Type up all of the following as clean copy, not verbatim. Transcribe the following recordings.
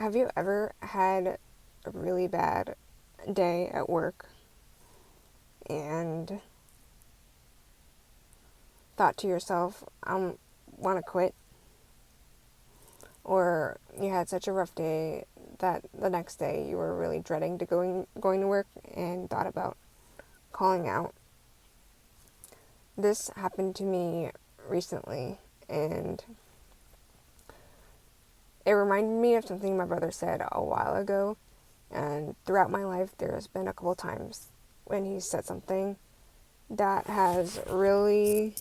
Have you ever had a really bad day at work and thought to yourself, I want to quit? Or you had such a rough day that the next day you were really dreading to going to work and thought about calling out? This happened to me recently, and it reminded me of something my brother said a while ago. And throughout my life, there's been a couple times when he said something that has really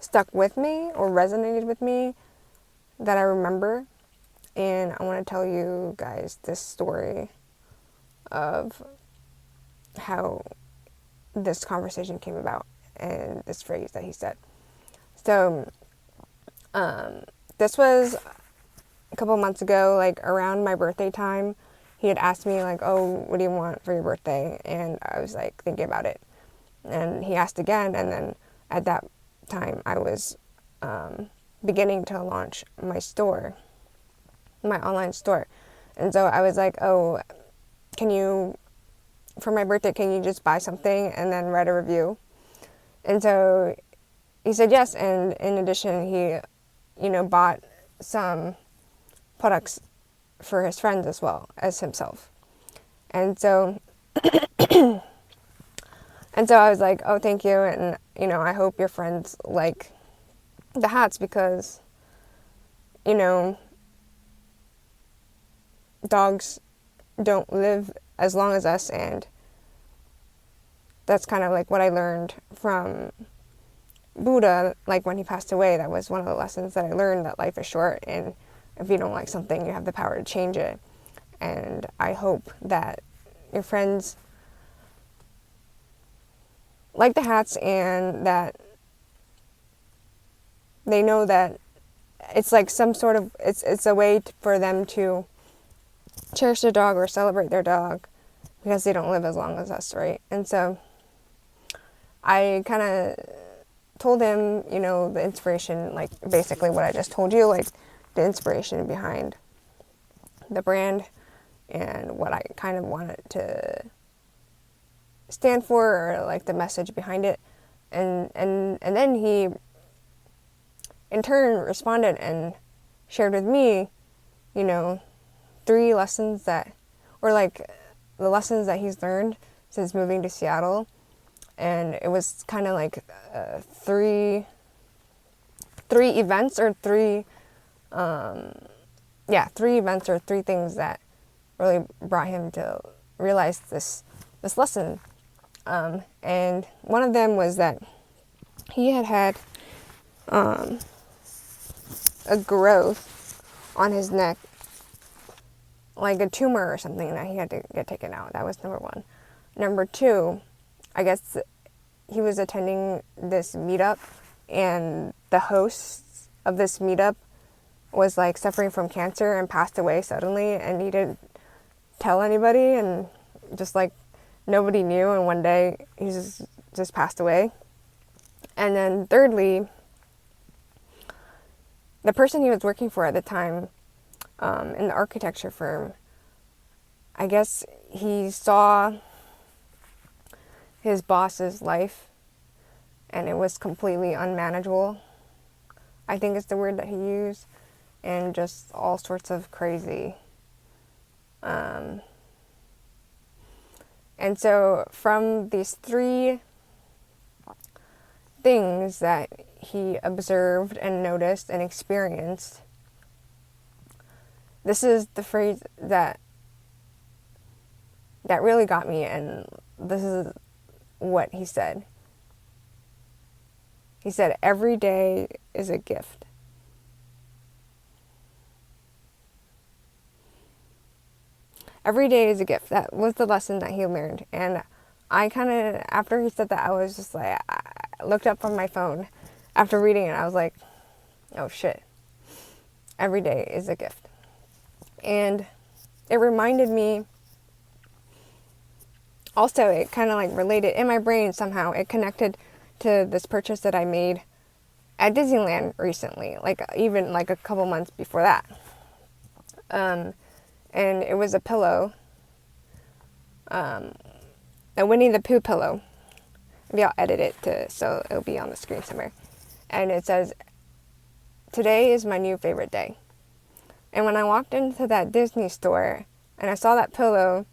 stuck with me or resonated with me that I remember. And I want to tell you guys this story of how this conversation came about and this phrase that he said. So, this was a couple months ago, like around my birthday time. He had asked me, like, oh, what do you want for your birthday? And I was like thinking about it. And he asked again, and then at that time I was beginning to launch my store, my online store. And so I was like, oh, for my birthday, can you just buy something and then write a review? And so he said yes, and in addition, he, bought some products for his friends as well as himself. And so I was like, oh, thank you, and, I hope your friends like the hats because, dogs don't live as long as us, and that's kind of like what I learned from Buddha, like when he passed away. That was one of the lessons that I learned, that life is short, and if you don't like something, you have the power to change it. And I hope that your friends like the hats and that they know that it's like some sort of, it's a way for them to cherish their dog or celebrate their dog because they don't live as long as us, right? And so I kind of told him, the inspiration, like basically what I just told you, like the inspiration behind the brand and what I kind of wanted to stand for, or like the message behind it. And then he in turn responded and shared with me, 3 lessons or like the lessons that he's learned since moving to Seattle. And it was kind of like 3 events or 3 events or 3 things that really brought him to realize this lesson. And one of them was that he had a growth on his neck, like a tumor or something, that he had to get taken out. That was number 1. Number 2, I guess he was attending this meetup, and the host of this meetup was like suffering from cancer and passed away suddenly, and he didn't tell anybody, and just like nobody knew, and one day he just passed away. And then thirdly, the person he was working for at the time, in the architecture firm, I guess he saw his boss's life and it was completely unmanageable, I think is the word that he used, and just all sorts of crazy. And so from these 3 things that he observed and noticed and experienced, this is the phrase that really got me, and this is what he said. He said, every day is a gift. Every day is a gift. That was the lesson that he learned. And I kind of, after he said that, I was just like, I looked up from my phone after reading it. I was like, oh shit. Every day is a gift. And it reminded me, also it kind of like related in my brain somehow. It connected to this purchase that I made at Disneyland recently, like even like a couple months before that. And it was a pillow, a Winnie the Pooh pillow. Maybe I'll edit it so it'll be on the screen somewhere. And it says, "Today is my new favorite day." And when I walked into that Disney store and I saw that pillow,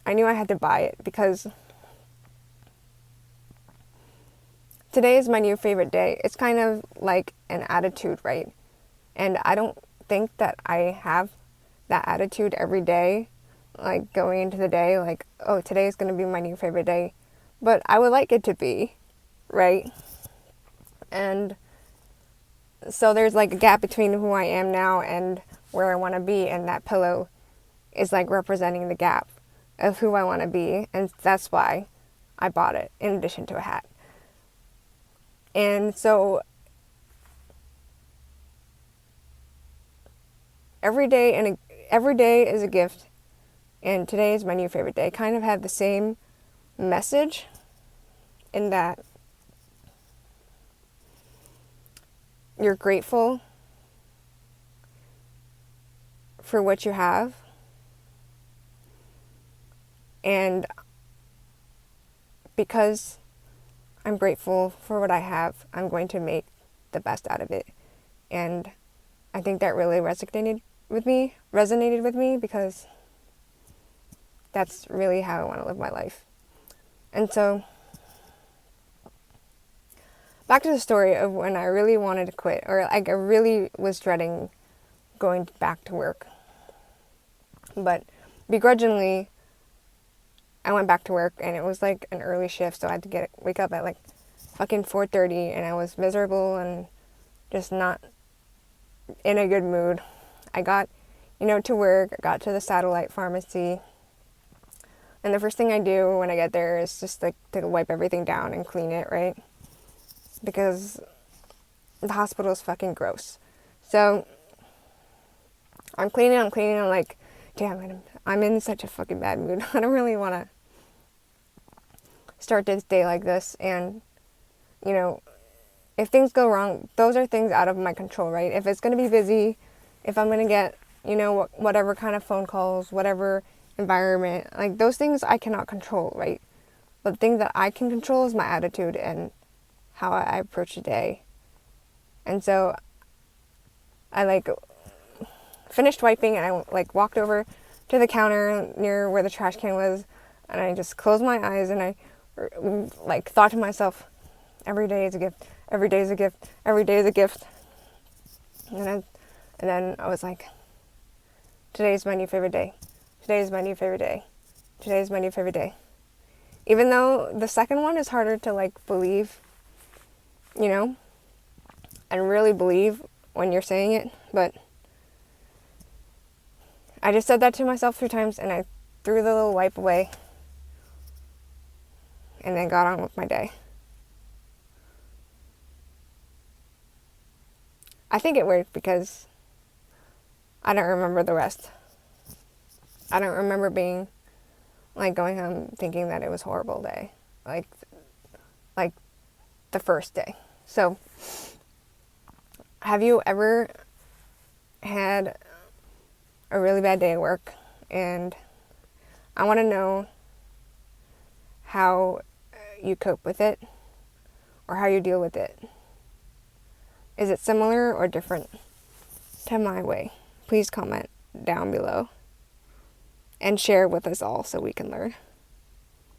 I knew I had to buy it because today is my new favorite day. It's kind of like an attitude, right? And I don't think that I have that attitude every day, like going into the day, like, oh, today is going to be my new favorite day. But I would like it to be, right? And so there's like a gap between who I am now and where I want to be, and that pillow is like representing the gap of who I want to be, and that's why I bought it in addition to a hat. And so every day is a gift, and today is my new favorite day. Kind of have the same message in that you're grateful for what you have, and because I'm grateful for what I have, I'm going to make the best out of it. And I think that really resonated with me because that's really how I want to live my life. And so back to the story of when I really wanted to quit, or like I really was dreading going back to work. But begrudgingly, I went back to work, and it was like an early shift, so I had to wake up at like fucking 4:30, and I was miserable and just not in a good mood. I got, to work, I got to the satellite pharmacy, and the first thing I do when I get there is just like to wipe everything down and clean it, right? Because the hospital is fucking gross. So I'm cleaning, I'm like, damn, I'm in such a fucking bad mood. I don't really want to start this day like this. And, if things go wrong, those are things out of my control, right? If it's going to be busy, if I'm going to get, whatever kind of phone calls, whatever environment, like those things I cannot control, right? But the thing that I can control is my attitude and how I approach the day. And so I finished wiping, and I walked over to the counter near where the trash can was, and I just closed my eyes, and I thought to myself, every day is a gift, every day is a gift, every day is a gift. And then I was like, today is my new favorite day. Today is my new favorite day. Today is my new favorite day. Even though the second one is harder to believe, and really believe when you're saying it, but I just said that to myself 3 times, and I threw the little wipe away and then got on with my day. I think it worked because I don't remember the rest. I don't remember being going home thinking that it was a horrible day, like the first day. So have you ever had a really bad day at work, and I want to know how you cope with it or how you deal with it? Is it similar or different to my way? Please comment down below and share with us all so we can learn.